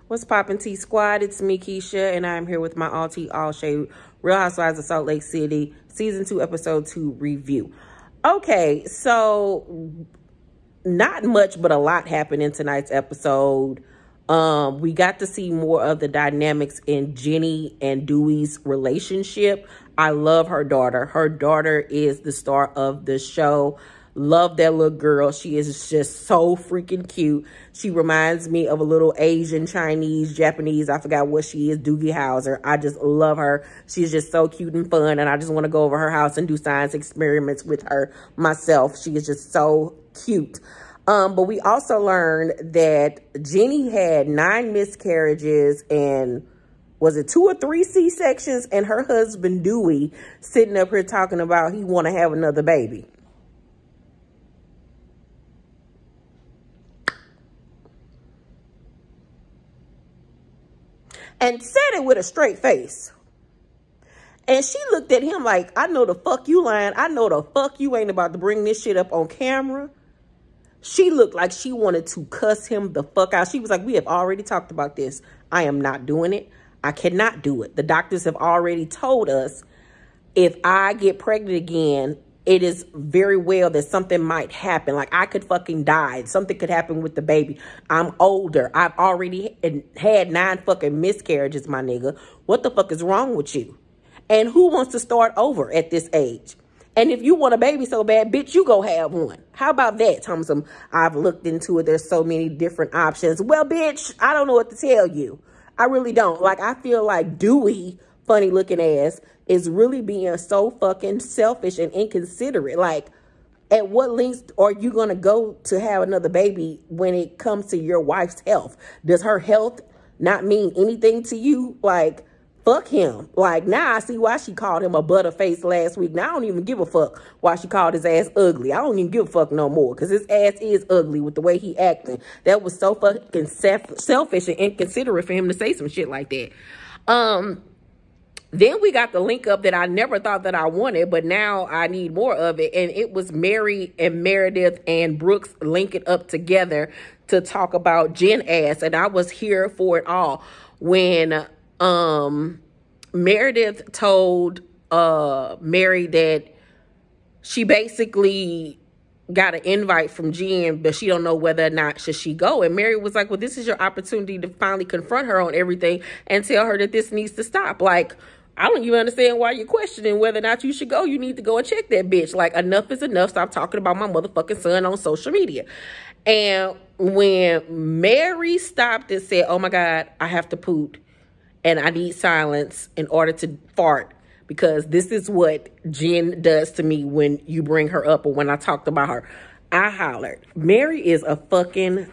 What's poppin' T Squad? It's me, Keisha, and I'm here with my all tea, all shade, Real Housewives of Salt Lake City, Season 2, Episode 2 review. Okay, so not much, but a lot happened in tonight's episode. We got to see more of the dynamics in Jenny and Dewey's relationship. I love her daughter. Her daughter is the star of the show. Love that little girl. She is just so freaking cute. She reminds me of a little Asian, Chinese, Japanese. I forgot what she is. Doogie Howser. I just love her. She's just so cute and fun. And I just want to go over her house and do science experiments with her myself. She is just so cute. But we also learned that Jenny had 9 miscarriages and was it 2 or 3 C-sections? And her husband, Dewey, sitting up here talking about he want to have another baby. And said it with a straight face. And she looked at him like, I know the fuck you lying. I know the fuck you ain't about to bring this shit up on camera. She looked like she wanted to cuss him the fuck out. She was like, we have already talked about this. I am not doing it. I cannot do it. The doctors have already told us if I get pregnant again, it is very well that something might happen. Like I could fucking die. Something could happen with the baby. I'm older. I've already had 9 fucking miscarriages, my nigga. What the fuck is wrong with you? And who wants to start over at this age? And if you want a baby so bad, bitch, you go have one. How about that, Thompson? I've looked into it. There's so many different options. Well, bitch, I don't know what to tell you. I really don't. Like, I feel like Dewey, funny looking ass, is really being so fucking selfish and inconsiderate. Like, at what lengths are you going to go to have another baby when it comes to your wife's health? Does her health not mean anything to you? Like, fuck him. Like, now I see why she called him a butterface last week. Now I don't even give a fuck why she called his ass ugly. I don't even give a fuck no more because his ass is ugly with the way he acting. That was so fucking selfish and inconsiderate for him to say some shit like that. Then we got the link up that I never thought that I wanted, but now I need more of it. And it was Mary and Meredith and Brooks linking up together to talk about Jen ass. And I was here for it all. When Meredith told Mary that she basically got an invite from Jen, but she don't know whether or not should she go. And Mary was like, well, this is your opportunity to finally confront her on everything and tell her that this needs to stop. Like, I don't even understand why you're questioning whether or not you should go. You need to go and check that bitch. Like, enough is enough. Stop talking about my motherfucking son on social media. And when Mary stopped and said, oh my God, I have to poot and I need silence in order to fart, because this is what Jen does to me when you bring her up or when I talked about her. I hollered. Mary is a fucking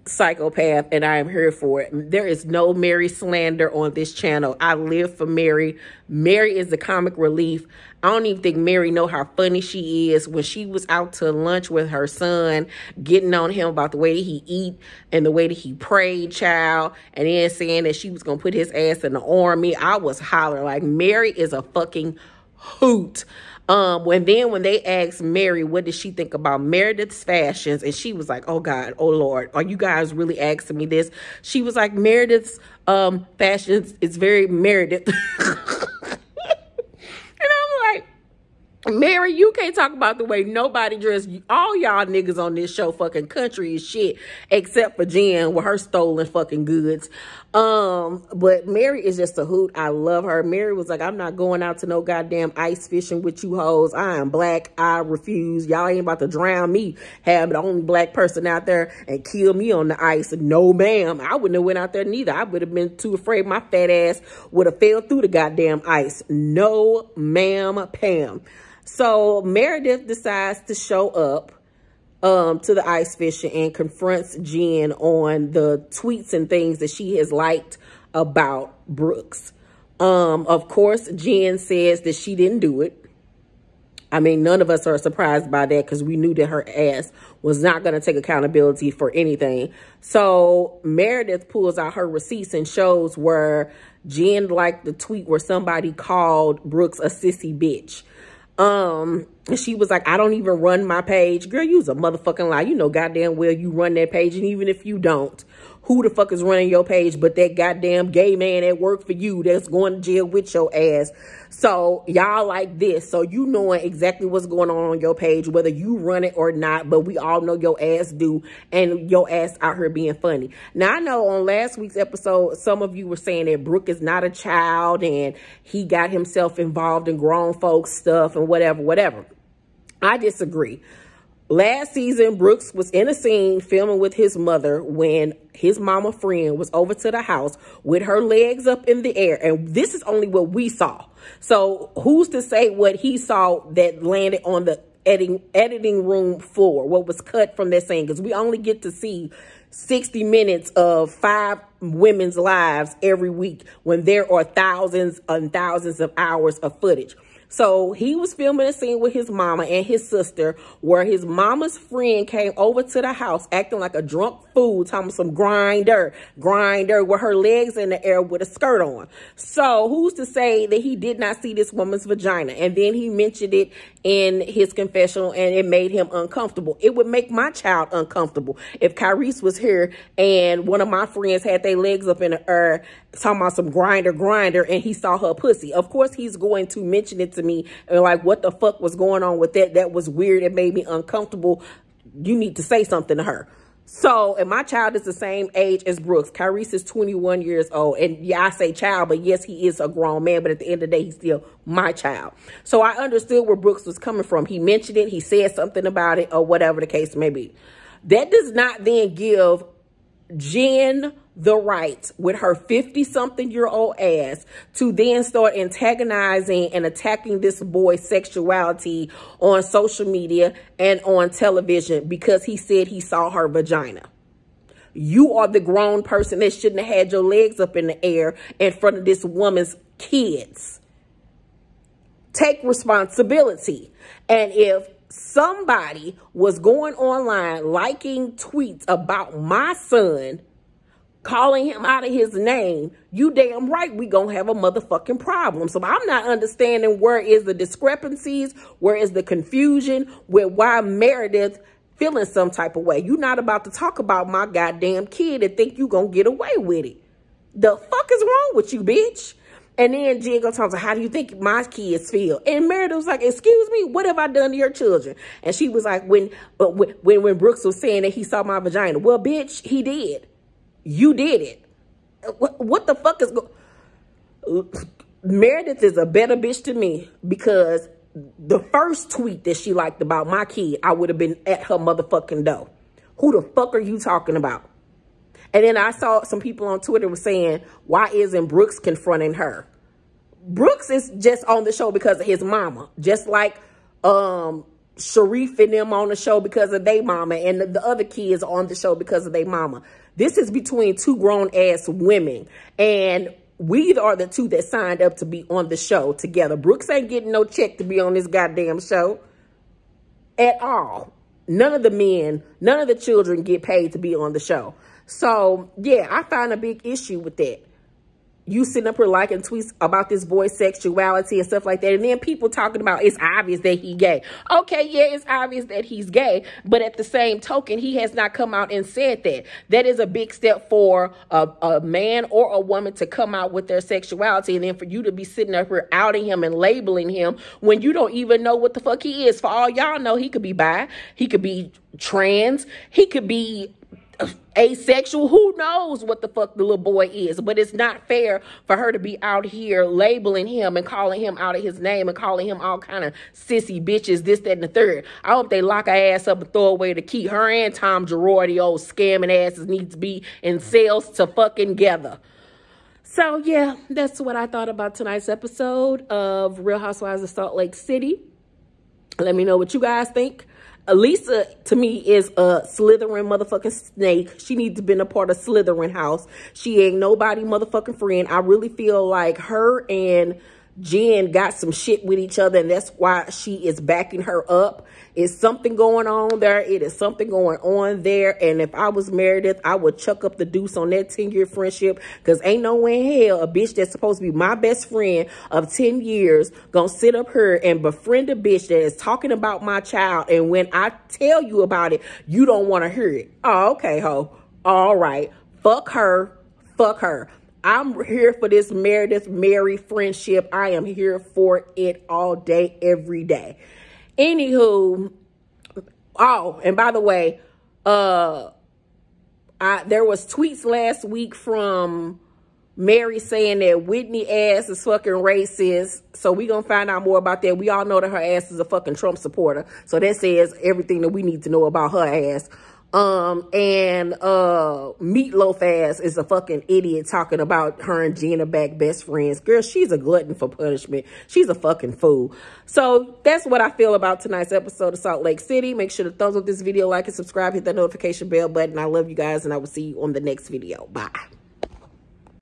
psychopath and I am here for it. There is no Mary slander on this channel. I live for Mary. Mary is the comic relief. I don't even think Mary know how funny she is. When she was out to lunch with her son, getting on him about the way that he eat and the way that he prayed, child, and then saying that she was gonna put his ass in the army, I was hollering. Like, Mary is a fucking hoot. When they asked Mary what did she think about Meredith's fashions, and she was like, oh God, oh Lord, are you guys really asking me this? She was like, Meredith's fashions is very Meredith. And I'm like, Mary, you can't talk about the way nobody dressed. All y'all niggas on this show fucking country as shit, except for Jen with her stolen fucking goods. But Mary is just a hoot. I love her. Mary was like, I'm not going out to no goddamn ice fishing with you hoes. I am black. I refuse. Y'all ain't about to drown me, have the only black person out there and kill me on the ice. No, ma'am. I wouldn't have went out there neither. I would have been too afraid my fat ass would have fell through the goddamn ice. No, ma'am, Pam. So Meredith decides to show up to the ice fishing and confronts Jen on the tweets and things that she has liked about Brooks. Of course, Jen says that she didn't do it. I mean, none of us are surprised by that because we knew that her ass was not going to take accountability for anything. So Meredith pulls out her receipts and shows where Jen liked the tweet where somebody called Brooks a sissy bitch. She was like, I don't even run my page. Girl, you's a motherfucking lie. You know goddamn well you run that page. And even if you don't, who the fuck is running your page but that goddamn gay man at work for you that's going to jail with your ass. So y'all like this. So you knowing exactly what's going on your page, whether you run it or not, but we all know your ass do, and your ass out here being funny. Now, I know on last week's episode, some of you were saying that Brooke is not a child and he got himself involved in grown folks stuff and whatever. I disagree. Last season, Brooks was in a scene filming with his mother when his mama friend was over to the house with her legs up in the air. And this is only what we saw. So who's to say what he saw that landed on the editing room floor, what was cut from that scene? Because we only get to see 60 minutes of 5 women's lives every week when there are thousands and thousands of hours of footage. So he was filming a scene with his mama and his sister where his mama's friend came over to the house acting like a drunk fool, talking some grinder with her legs in the air with a skirt on. So who's to say that he did not see this woman's vagina? And then he mentioned it in his confessional and it made him uncomfortable. It would make my child uncomfortable if Kyrese was here and one of my friends had their legs up in the air talking about some grinder and he saw her pussy. Of course he's going to mention it to me and like, what the fuck was going on with that? That was weird. It made me uncomfortable. You need to say something to her. So, and my child is the same age as Brooks. Kyrese is 21 years old. And yeah, I say child, but yes, he is a grown man. But at the end of the day, he's still my child. So I understood where Brooks was coming from. He mentioned it. He said something about it or whatever the case may be. That does not then give Jen the right with her 50-something-year-old ass to then start antagonizing and attacking this boy's sexuality on social media and on television because he said he saw her vagina. You are the grown person that shouldn't have had your legs up in the air in front of this woman's kids. Take responsibility. And if somebody was going online liking tweets about my son, calling him out of his name, you damn right we gonna have a motherfucking problem. So I'm not understanding where is the discrepancies, where is the confusion with why Meredith feeling some type of way. You're not about to talk about my goddamn kid and think you gonna get away with it. The fuck is wrong with you, bitch? And then Jen gonna talk about, how do you think my kids feel? And Meredith was like, excuse me, what have I done to your children? And she was like, when Brooks was saying that he saw my vagina. Well, bitch, he did. You did it. What the fuck is Meredith is a better bitch to me because the first tweet that she liked about my kid, I would have been at her motherfucking door. Who the fuck are you talking about? And then I saw some people on Twitter were saying, why isn't Brooks confronting her? Brooks is just on the show because of his mama. Just like Sharif and them on the show because of their mama. And the other kids on the show because of their mama. This is between two grown-ass women. And we are the two that signed up to be on the show together. Brooks ain't getting no check to be on this goddamn show at all. None of the men, none of the children get paid to be on the show. So, yeah, I find a big issue with that. You sitting up here liking tweets about this boy's sexuality and stuff like that. And then people talking about it's obvious that he gay. Okay, yeah, it's obvious that he's gay. But at the same token, he has not come out and said that. That is a big step for a man or a woman to come out with their sexuality. And then for you to be sitting up here outing him and labeling him when you don't even know what the fuck he is. For all y'all know, he could be bi. He could be trans. He could be asexual. Who knows what the fuck the little boy is? But it's not fair for her to be out here labeling him and calling him out of his name and calling him all kind of sissy bitches, this, that, and the third. I hope they lock her ass up and throw away the key. Her and Tom Girardi, old scamming asses, need to be in cells to fucking together. So yeah, that's what I thought about tonight's episode of Real Housewives of Salt Lake City. Let me know what you guys think. Lisa, to me, is a slithering motherfucking snake. She needs to be a part of Slytherin house. She ain't nobody motherfucking friend. I really feel like her and Jen got some shit with each other, and that's why she is backing her up. It's something going on there. It is something going on there. And if I was Meredith, I would chuck up the deuce on that 10-year friendship, because ain't no way in hell a bitch that's supposed to be my best friend of 10 years gonna sit up here and befriend a bitch that is talking about my child. And when I tell you about it, you don't want to hear it. Oh, okay, ho. All right. Fuck her. Fuck her. I'm here for this Meredith Mary friendship. I am here for it all day, every day. Anywho, oh, and by the way, there was tweets last week from Mary saying that Whitney ass is fucking racist. So we gonna find out more about that. We all know that her ass is a fucking Trump supporter. So that says everything that we need to know about her ass. Meatloaf ass is a fucking idiot talking about her and Gina back best friends. Girl, she's a glutton for punishment. She's a fucking fool. So that's what I feel about tonight's episode of Salt Lake City. Make sure to thumbs up this video, like and subscribe, hit that notification bell button. I love you guys, and I will see you on the next video. Bye.